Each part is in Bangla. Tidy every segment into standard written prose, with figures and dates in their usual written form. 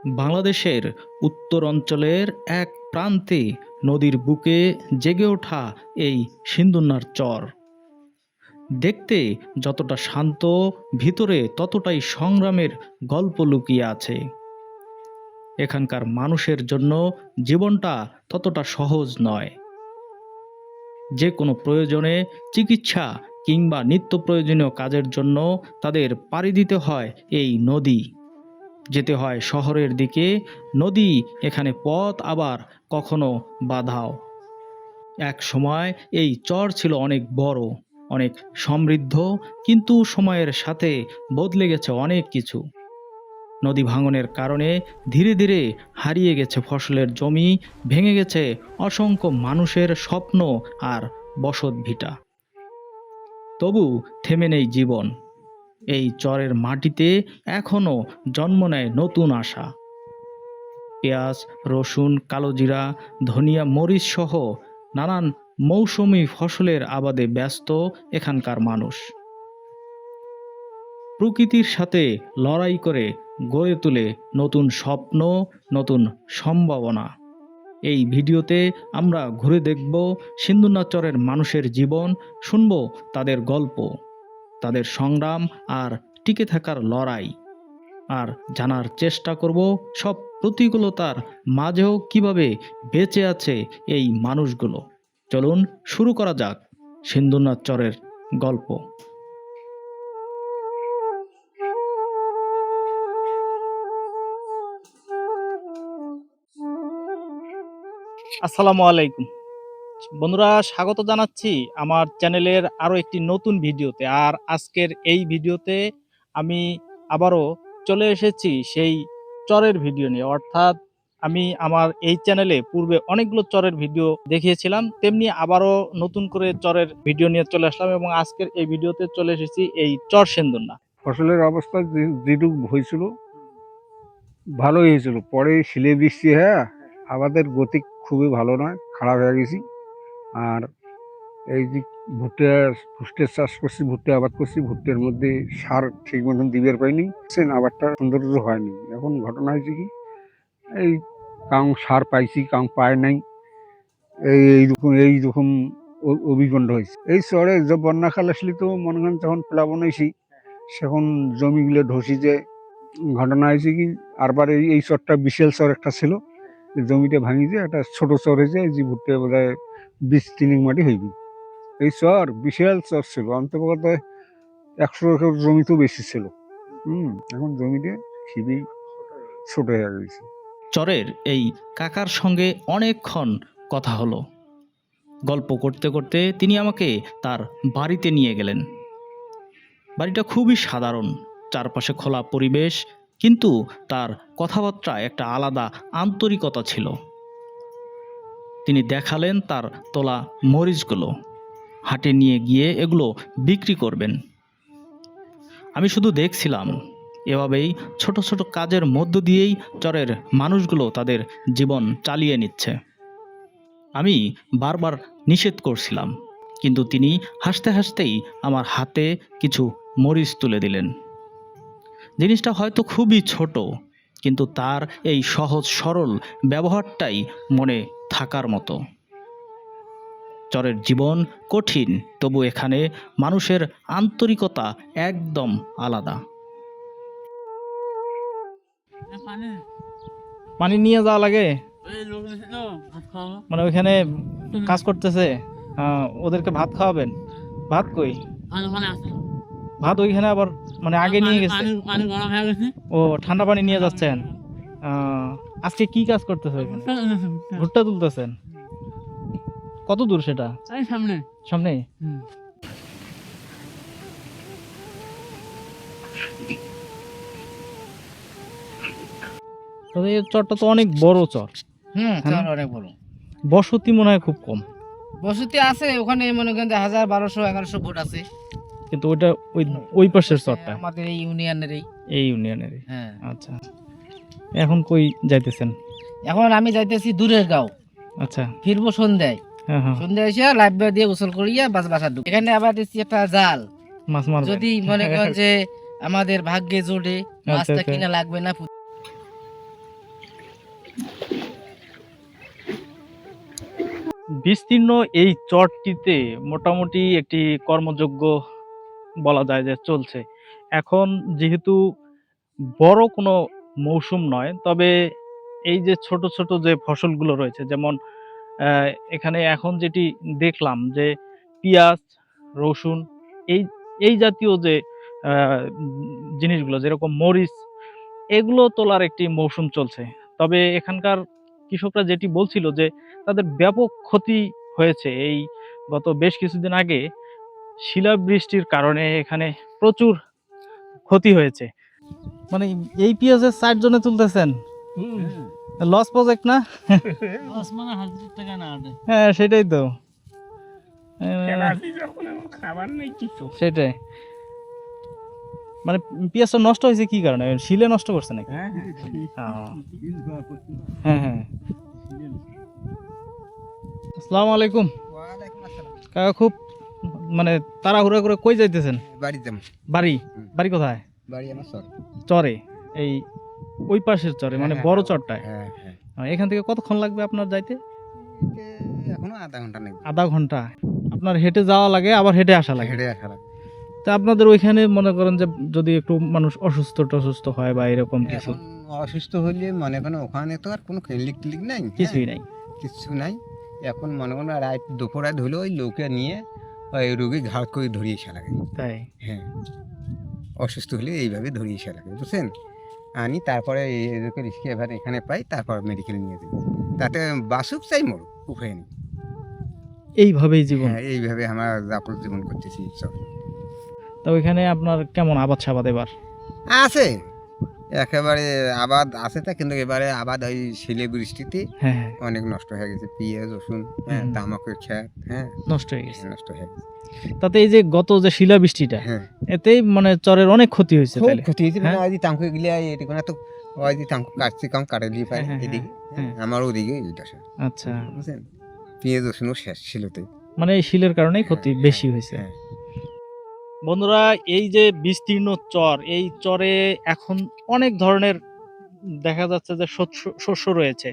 বাংলাদেশের উত্তর অঞ্চলের এক প্রান্তে নদীর বুকে জেগে ওঠা এই সিন্দুন্নার চর দেখতে যতটা শান্ত, ভিতরে ততটাই সংগ্রামের গল্প লুকিয়ে আছে। এখানকার মানুষের জন্য জীবনটা ততটা সহজ নয়। যে কোনো প্রয়োজনে, চিকিৎসা কিংবা নিত্য প্রয়োজনীয় কাজের জন্য তাদের পাড়ি দিতে হয় এই নদী। যেতে হয় শহরের দিকে। নদী এখানে পথ, আবার কখনো বাধাও। এক সময় এই চর ছিল অনেক বড়, অনেক সমৃদ্ধ, কিন্তু সময়ের সাথে বদলে গেছে অনেক কিছু। নদী ভাঙনের কারণে ধীরে ধীরে হারিয়ে গেছে ফসলের জমি, ভেঙে গেছে অসংখ্য মানুষের স্বপ্ন আর বসত ভিটা। তবু থেমে নেই জীবন। এই চরের মাটিতে এখনো জন্ম নেয় নতুন আশা। পেঁয়াজ, রসুন, কালোজিরা, ধনিয়া, মরিচ সহ নানান মৌসুমী ফসলের আবাদে ব্যস্ত এখানকার মানুষ। প্রকৃতির সাথে লড়াই করে গড়ে তোলে নতুন স্বপ্ন, নতুন সম্ভাবনা। এই ভিডিওতে আমরা ঘুরে দেখব সিন্দুন্না চরের মানুষের জীবন, শুনব তাদের গল্প, তাদের সংগ্রাম আর টিকে থাকার লড়াই, আর জানার চেষ্টা করব সব প্রতিকূলতার মাঝেও কিভাবে বেঁচে আছে এই মানুষগুলো। চলুন শুরু করা যাক সিন্দুন্না চরের গল্প। আসসালামু আলাইকুম বন্ধুরা, স্বাগত জানাচ্ছি আমার চ্যানেলের আরও একটি নতুন ভিডিওতে। আর আজকের এই ভিডিওতে আমি আবারও চলে এসেছি সেই চরের ভিডিও নিয়ে। অর্থাৎ আমি আমার এই চ্যানেলে পূর্বে অনেকগুলো চরের ভিডিও দেখিয়েছিলাম, তেমনি আবারও নতুন করে চরের ভিডিও নিয়ে চলে আসলাম এবং আজকের এই ভিডিওতে চলে এসেছি এই চর সিন্দুন্না। ফসলের অবস্থা যেটুকু হয়েছিল ভালোই হয়েছিল, পরে শিলে বৃষ্টি হ্যাঁ আমাদের গতি খুবই ভালো নয়, খারাপ হয়ে গেছি। আর এই যে ভুট্টের চাষ করছি, ভুট্টে আবাদ করছি, ভুট্টের মধ্যে সার ঠিক মতন দিবার পাইনি, আবারটা সৌন্দর্য হয়নি। এখন ঘটনা হয়েছে কি, এই কাউ সার পাইছি, কাউ পায় নাই, এইরকম অভিগণ্ড হয়েছে। এই চরে যে বন্যাকাল আসলে তো মনে করেন যখন প্লাবন হয়েছি, সেখন জমিগুলো ধসি যে ঘটনা হয়েছে কি, আরবার এই চরটা বিশাল চর একটা ছিল, জমিটা ভাঙি যে একটা ছোট চর হয়েছে, যে ভুট্টে বোধ হয় 20-3 মাটি হইবি। এই চর বিশাল চর ছিল, অন্তত 100 একর জমি তো বেশি ছিল। এখন জমিটা খুবই ছোট হয়ে গেছে। চরের এই কাকার সঙ্গে অনেকক্ষণ কথা হলো। গল্প করতে করতে তিনি আমাকে তার বাড়িতে নিয়ে গেলেন। বাড়িটা খুবই সাধারণ, চারপাশে খোলা পরিবেশ, কিন্তু তার কথাবার্তায় একটা আলাদা আন্তরিকতা ছিল। তিনি দেখালেন তার তোলা মরিচগুলো, হাটে নিয়ে গিয়ে এগুলো বিক্রি করবেন। আমি শুধু দেখছিলাম, এভাবেই ছোট ছোট কাজের মধ্য দিয়েই চরের মানুষগুলো তাদের জীবন চালিয়ে নিচ্ছে। আমি বারবার নিষেধ করছিলাম, কিন্তু তিনি হাসতে হাসতেই আমার হাতে কিছু মরিচ তুলে দিলেন। জিনিসটা হয়তো খুবই ছোট, কিন্তু তার এই সহজ সরল ব্যবহারটাই মনে থাকার মতো। চরের জীবন কঠিন, তবু এখানে মানুষের আন্তরিকতা একদম আলাদা। পানি নিয়ে যাওয়া লাগে, মানে ওইখানে কাজ করতেছে, ওদেরকে ভাত খাওয়াবেন। ভাত কই? ভাত ওইখানে আবার মানে আগে নিয়ে গেছে। ও ঠান্ডা পানি নিয়ে যাচ্ছেন। আজকে কি কাজ করতেছে? ভুট্টা তুলতেছেন। কত দূর সেটা? সামনে। তবে এই চরটা তো অনেক বড় চর। চর অনেক বড়। বসতি মনে হয় খুব কম। বসতি আছে ওখানে, মনে করেন 1000-1200-1100 ভোট আছে, কিন্তু ওইটা ওই পাশের চরটা আমাদের এই ইউনিয়নেরই। হ্যাঁ। আচ্ছা, এখন কই যাইতেছেন? এখন আমি যাইতেছি দূরের গাঁও। আচ্ছা, ফিরবো সন্ধ্যায়। সন্ধ্যায় এসে লাইভ দিয়ে গোসল করিয়া বাসা ঢুক। এখানে আবার দিচ্ছি একটা জাল, মাছ মারবেন। যদি মনে করেন যে আমাদের ভাগ্যে জোটে, মাছটা কিনা লাগবে না। বিস্তীর্ণ এই চরটিতে মোটামুটি একটি কর্মযোগ্য বলা যায় যে চলছে। এখন যেহেতু বড় কোনো মৌসুম নয়, তবে এই যে ছোট ছোট যে ফসলগুলো রয়েছে, যেমন এখানে এখন যেটি দেখলাম যে পেঁয়াজ, রসুন, এই এই জাতীয় যে জিনিসগুলো যেরকম মরিচ, এগুলো তোলার একটি মৌসুম চলছে। তবে এখানকার কৃষকরা যেটি বলছিল যে তাদের ব্যাপক ক্ষতি হয়েছে এই গত বেশ কিছুদিন আগে শিলাবৃষ্টির কারণে এখানে প্রচুর ক্ষতি হয়েছে। মানে এই পেঁয়াজের 60 জনে তুলতেছেন, লস প্রজেক্ট না? লস মানে 1000 টাকা না আটে। হ্যাঁ সেটাই তো, খাবার নেই কিছু। সেটাই। মানে পেঁয়াজটা নষ্ট হয়েছে কি কারণে? শিলে নষ্ট করছে নাকি? হ্যাঁ হ্যাঁ হ্যাঁ। আসসালামু আলাইকুম ওয়ালাইকুম আসসালাম। কাকা, খুব মানে তাড়াহুড়া করে কই যাইতেছেন? বাড়িতে বাড়ি? বাড়ি কোথায়? বাড়ি আমার সর। চরে? এই ওই পাশের চরে, মানে বড় চরটায়? হ্যাঁ হ্যাঁ। এখান থেকে কতক্ষণ লাগবে আপনার যাইতে? এখনো আধা ঘন্টা লাগবে। আধা ঘন্টা? আপনার হেঁটে যাওয়া লাগে আবার হেঁটে আসা লাগে? হেঁটে আসা লাগবে। তা আপনাদের ওইখানে মনে করেন যে যদি একটু মানুষ অসুস্থ হয় বা এরকম কিছু? এখন অসুস্থ হলে মনে করেন ওখানে তো আর কোনো ক্লিনিক টিলিক নাই, কিছুই নাই? কিছু নাই। এখন মনে করেন রাত দুপুর রাত হলে ওই লোকে নিয়ে ওই রোগী ঘাট করে ধরিয়ে আসা লাগে। তাই? হ্যাঁ, অসুস্থ হলে এইভাবে ধরিয়ে আসা লাগে, বুঝছেন? আনি তারপরে এদেরকে রিস্কে এবার এখানে পাই, তারপর মেডিকেল নিয়ে যাই। তাতে বাসুক চাই মরুক উপায় নেই। এইভাবেই জীবন? হ্যাঁ, এইভাবে আমরা যাপন জীবন করতেছি সব। তো ওইখানে আপনার কেমন আবাদ সাবাদ এবার? আছে একেবারে আবাদ আছে, তা কিন্তু এবারে আবাদ ওই শিলে বৃষ্টিতে হ্যাঁ হ্যাঁ, অনেক নষ্ট হয়ে গেছে। পেঁয়াজ, রসুন, হ্যাঁ, হুম। তামাকের খেত, হ্যাঁ, নষ্ট হয়ে গেছে। নষ্ট হয়ে গেছে। তাতে এই যে গত যে শিলাবৃষ্টিটা, হ্যাঁ, এতেই মানে চরের অনেক ক্ষতি হয়েছে খুব তাইলে? ক্ষতি হয়েছে। মানে হ্যাঁ? ওই যে তাঙ্কু গিলে এদিকে তো ওই যে তাঙ্কু কাটছে কম কাটে দিয়ে পাই হ্যাঁ, হ্যাঁ, এদিকে, হ্যাঁ। আমার ওদিকে এইটা সব, আচ্ছা, বুঝছেন? পেঁয়াজ, রসুনও শেষ শিলতে। মানে এই শিলের কারণেই ক্ষতি হ্যাঁ, বেশি হয়েছে। হ্যাঁ। বন্ধুরা, এই যে বিস্তীর্ণ চর, এই চরে এখন অনেক ধরনের দেখা যাচ্ছে যে শস্য রয়েছে,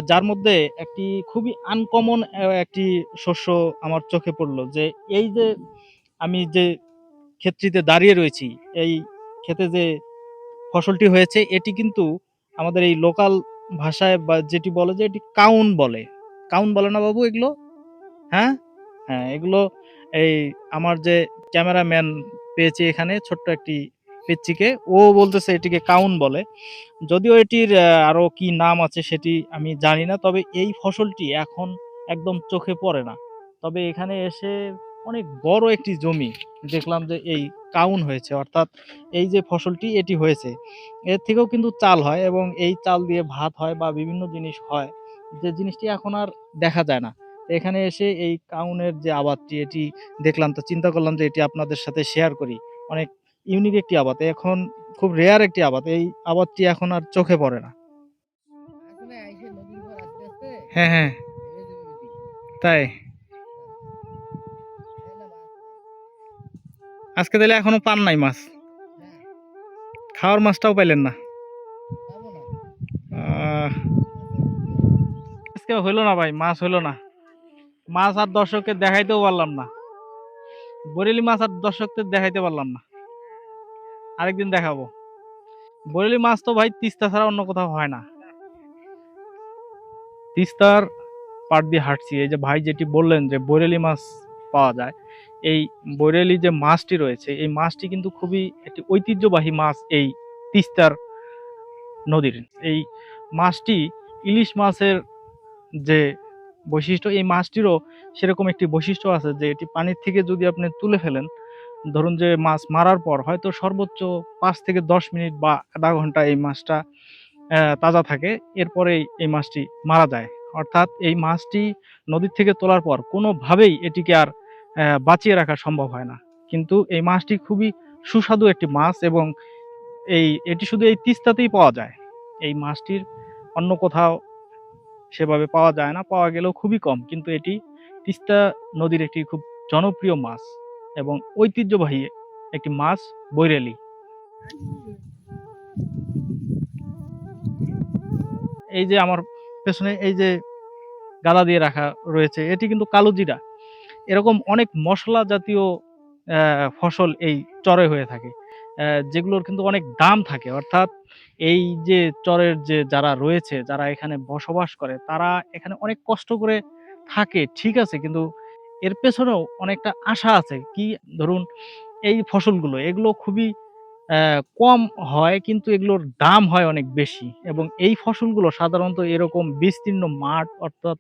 যার মধ্যে একটি খুবই আনকমন একটি শস্য আমার চোখে পড়লো। যে এই যে আমি যে ক্ষেতটিতে দাঁড়িয়ে রয়েছি, এই ক্ষেতে যে ফসলটি হয়েছে এটি কিন্তু আমাদের এই লোকাল ভাষায় বা যেটি বলে যে এটি কাউন বলে। কাউন বলে না বাবু এগুলো? হ্যাঁ? হ্যাঁ, এগুলো এই আমার যে ক্যামেরাম্যান পেয়েছি এখানে ছোট্ট একটি পিচ্চিকে, ও বলতেছে এটিকে কাউন বলে। যদিও এটির আরো কি নাম আছে সেটি আমি জানি না। তবে এই ফসলটি এখন একদম চোখে পড়ে না। তবে এখানে এসে অনেক বড় একটি জমি দেখলাম যে এই কাউন হয়েছে। অর্থাৎ এই যে ফসলটি এটি হয়েছে, এর থেকেও কিন্তু চাল হয় এবং এই চাল দিয়ে ভাত হয় বা বিভিন্ন জিনিস হয়। যে জিনিসটি এখন আর দেখা যায় না। তো এখানে এসে এই কাউনের যে আবাদটি এটি দেখলাম, তো চিন্তা করলাম যে এটি আপনাদের সাথে শেয়ার করি। অনেক ইউনিক একটি আবাদ। এখন খুব রেয়ার একটি আবাদ। এই আবাদটি এখন আর চোখে পড়ে না। হ্যাঁ, হ্যাঁ। তাই? আজকে তাহলে এখনো পান নাই মাছ? খাওয়ার মাছটাও পাইলেন না? আহ, আজকে হইলো না ভাই, মাছ হইলো না। মাছ আর দর্শককে দেখাইতেও পারলাম না। বরেলি মাছ আর দর্শকদের দেখাইতে পারলাম না। আরেকদিন দেখাবো। বরেলি মাছ তো ভাই তিস্তা ছাড়া অন্য কোথাও হয় না। তিস্তার পাড় দিয়ে হাঁটছি, এই যে ভাই যেটি বললেন যে বরেলি মাছ পাওয়া যায়, এই বরেলি যে মাছটি রয়েছে এই মাছটি কিন্তু খুবই একটি ঐতিহ্যবাহী মাছ এই তিস্তার নদীর। এই মাছটি ইলিশ মাছের যে বৈশিষ্ট্য, এই মাছটিরও সেরকম একটি বৈশিষ্ট্য আছে যে এটি পানির থেকে যদি আপনি তুলে ফেলেন, ধরুন যে মাছ মারার পর হয়তো সর্বোচ্চ 5 থেকে 10 মিনিট বা আধা ঘন্টা এই মাছটা তাজা থাকে, এরপরেই এই মাছটি মারা যায়। অর্থাৎ এই মাছটি নদীর থেকে তোলার পর কোনোভাবেই এটিকে আর বাঁচিয়ে রাখা সম্ভব হয় না। কিন্তু এই মাছটি খুবই সুস্বাদু একটি মাছ এবং এটি শুধু এই তিস্তাতেই পাওয়া যায়। এই মাছটির অন্য কোথাও সেভাবে পাওয়া যায় না, পাওয়া গেলেও খুবই কম। কিন্তু এটি তিস্তা নদীর একটি খুব জনপ্রিয় মাছ এবং ঐতিহ্যবাহী একটি মাছ বৈরালী। এই যে আমার পেছনে এই যে গাদা দিয়ে রাখা রয়েছে, এটি কিন্তু কালো জিরা। এরকম অনেক মশলা জাতীয় ফসল এই চরে হয়ে থাকে, যেগুলোর কিন্তু অনেক দাম থাকে। অর্থাৎ এই যে চরের যে যারা রয়েছে, যারা এখানে বসবাস করে, তারা এখানে অনেক কষ্ট করে থাকে, ঠিক আছে, কিন্তু এর পেছনেও অনেকটা আশা আছে। কি, ধরুন এই ফসলগুলো এগুলো খুবই কম হয়, কিন্তু এগুলোর দাম হয় অনেক বেশি, এবং এই ফসলগুলো সাধারণত এরকম বিস্তীর্ণ মাঠ, অর্থাৎ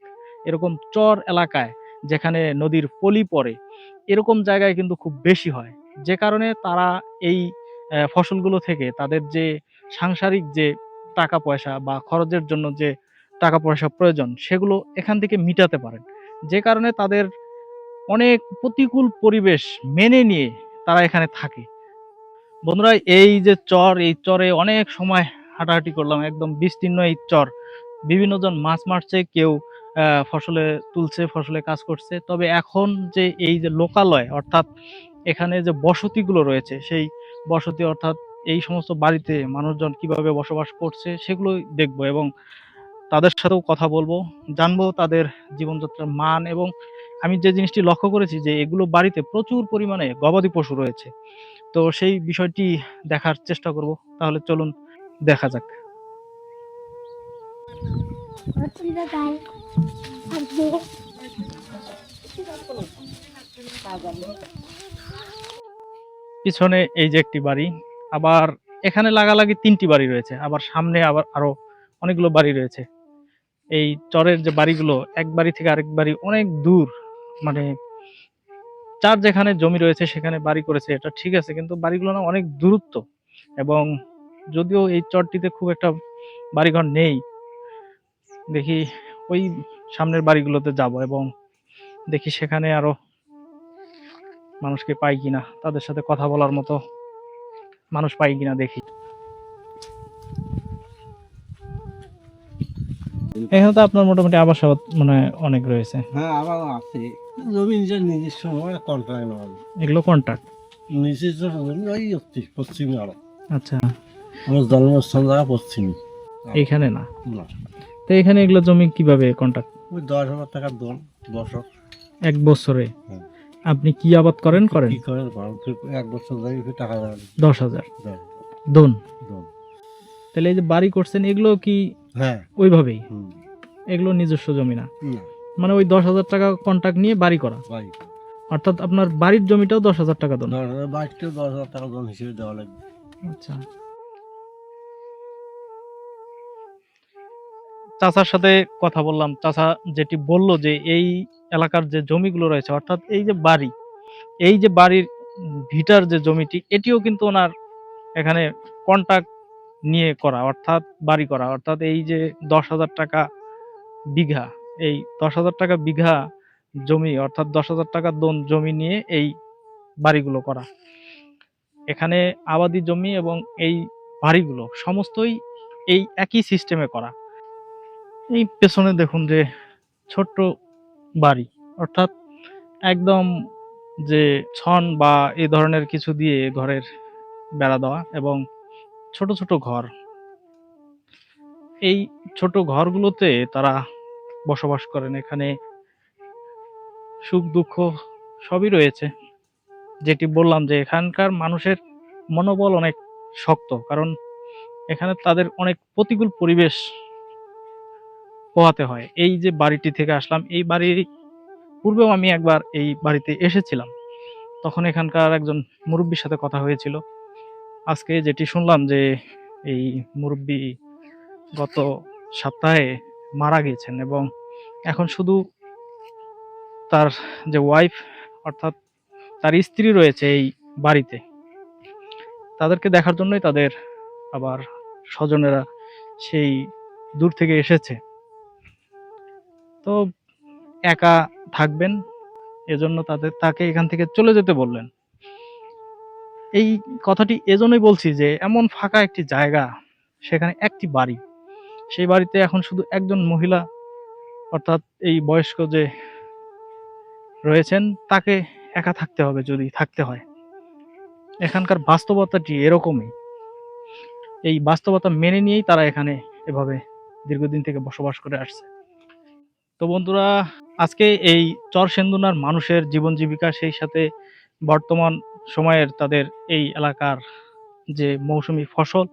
এরকম চর এলাকায় যেখানে নদীর পলি পড়ে, এরকম জায়গায় কিন্তু খুব বেশি হয়। যে কারণে তারা এই ফসলগুলো থেকে তাদের যে সাংসারিক যে টাকা পয়সা বা খরচের জন্য যে টাকা পয়সা প্রয়োজন, সেগুলো এখান থেকে মিটাতে পারেন। যে কারণে তাদের অনেক প্রতিকূল পরিবেশ মেনে নিয়ে তারা এখানে থাকে। বন্ধুরা, এই যে চর, এই চরে অনেক সময় হাঁটাহাঁটি করলাম, একদম বিস্তীর্ণ এই চর। বিভিন্ন জন মাছ মারছে, কেউ ফসলে তুলছে, ফসলে কাজ করছে। তবে এখন যে এই যে লোকালয়, অর্থাৎ এখানে যে বসতিগুলো রয়েছে, সেই বসতি অর্থাৎ এই সমস্ত বাড়িতে মানুষজন কিভাবে বসবাস করছে সেগুলোই দেখবো, এবং তাদের সাথেও কথা বলবো, জানবো তাদের জীবনযাত্রার মান। এবং আমি যে জিনিসটি লক্ষ্য করেছি যে এগুলো বাড়িতে প্রচুর পরিমাণে গবাদি পশু রয়েছে, তো সেই বিষয়টি দেখার চেষ্টা করব। তাহলে চলুন দেখা যাক। পিছনে এই যে একটি বাড়ি, আবার এখানে লাগালাগি 3টি বাড়ি রয়েছে, আবার সামনে আবার আরো অনেকগুলো বাড়ি রয়েছে। এই চরের যে বাড়িগুলো, এক বাড়ি থেকে আরেক বাড়ি অনেক দূর, মানে যার যেখানে জমি রয়েছে সেখানে বাড়ি করেছে, এটা ঠিক আছে, কিন্তু বাড়িগুলো না অনেক দূরত্ব। এবং যদিও এই চরটিতে খুব একটা বাড়িঘর নেই, দেখি ওই সামনের বাড়িগুলোতে যাব এবং দেখি সেখানে আরো মানুষকে পাই কিনা, তাদের সাথে কথা বলার মতো মানুষ পাই কিনা দেখি। এখানে তো আপনার মোটামুটি আবাসাবাদ মনে হয় অনেক রয়েছে। হ্যাঁ, আমার আছে জমি, নিজের নিজস্ব কন্ট্রাক্ট নেওয়া, এগুলো কন্ট্রাক্ট? নিজস্ব জমি ওই পশ্চিমে আরো। আচ্ছা, আমার জন্মস্থান জায়গা পশ্চিম এইখানে না? না, তো এখানে এগুলো জমি কিভাবে কন্ট্রাক্ট? ওই 10,000 টাকার দোন বছর। 1 বছরে? হ্যাঁ। আপনি কি আবাদ করেন? কি করেন করেন, 1 বছর ধরে টাকা দেবেন 10,000 দোন? দোন। তাহলে এই যে বাড়ি করছেন, এগুলো কি হ্যাঁ, ওইভাবেই? হুম, এগুলো নিজস্ব জমি না, না, মানে ওই 10,000 টাকা কন্ট্রাক্ট নিয়ে বাড়ি করা? বাড়ি অর্থাৎ আপনার বাড়ির জমিটাও 10,000 টাকা দোন? 10,000, বাড়িতেও 10,000 টাকা দোন হিসেবে দেওয়া লাগবে। আচ্ছা। চাচার সাথে কথা বললাম, চাচা যেটি বলল যে এই এলাকার যে জমিগুলো রয়েছে, অর্থাৎ এই যে বাড়ি, এই যে বাড়ির ভিটার যে জমিটি, এটিও কিন্তু ওনার এখানে কন্ট্রাক্ট নিয়ে করা, অর্থাৎ বাড়ি করা। অর্থাৎ এই যে 10,000 টাকা বিঘা, এই 10,000 টাকা বিঘা জমি, অর্থাৎ 10,000 টাকা দোন জমি নিয়ে এই বাড়িগুলো করা। এখানে আবাদি জমি এবং এই বাড়িগুলো সমস্তই এই একই সিস্টেমে করা। এই পেছনে দেখুন যে ছোট্ট বাড়ি, অর্থাৎ একদম যে ছন বা এই ধরনের কিছু দিয়ে ঘরের বেড়া দেওয়া, এবং ছোট ছোট ঘর। এই ছোট ঘরগুলোতে তারা বসবাস করেন। এখানে সুখ দুঃখ সবই রয়েছে। যেটি বললাম যে এখানকার মানুষের মনোবল অনেক শক্ত, কারণ এখানে তাদের অনেক প্রতিকূল পরিবেশ পোহাতে হয়। এই যে বাড়িটি থেকে আসলাম, এই বাড়ির পূর্বেও আমি একবার এই বাড়িতে এসেছিলাম, তখন এখানকার একজন মুরব্বির সাথে কথা হয়েছিল। আজকে যেটি শুনলাম যে এই মুরব্বি গত সপ্তাহে মারা গিয়েছেন, এবং এখন শুধু তার যে ওয়াইফ, অর্থাৎ তার স্ত্রী রয়েছে এই বাড়িতে। তাদেরকে দেখার জন্যই তাদের আবার স্বজনেরা সেই দূর থেকে এসেছে। তো একা থাকবেন, এজন্য তাকে এখান থেকে চলে যেতে বললেন। এই কথাটি এজন্যই বলছি যে এমন ফাঁকা একটি জায়গা, সেখানে একটি বাড়ি, সেই বাড়িতে এখন শুধু একজন মহিলা, অর্থাৎ এই বয়স্ক যে রয়েছেন, তাকে একা থাকতে হবে যদি থাকতে হয়। এখানকার বাস্তবতাটি এরকমই। এই বাস্তবতা মেনে নিয়েই তারা এখানে এভাবে দীর্ঘদিন থেকে বসবাস করে আসছে। তো বন্ধুরা, আজকে এই চর সেন্দুনার মানুষের জীবন জীবিকা, সেই সাথে বর্তমান সময়ের তাদের এই এলাকার যে মৌসুমী ফসল,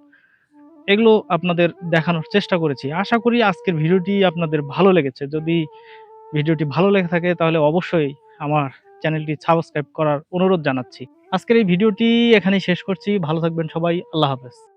এগুলো আপনাদের দেখানোর চেষ্টা করেছি। আশা করি আজকের ভিডিওটি আপনাদের ভালো লেগেছে। যদি ভিডিওটি ভালো লেগে থাকে তাহলে অবশ্যই আমার চ্যানেলটি সাবস্ক্রাইব করার অনুরোধ জানাচ্ছি। আজকের এই ভিডিওটি এখানেই শেষ করছি। ভালো থাকবেন সবাই। আল্লাহ হাফেজ।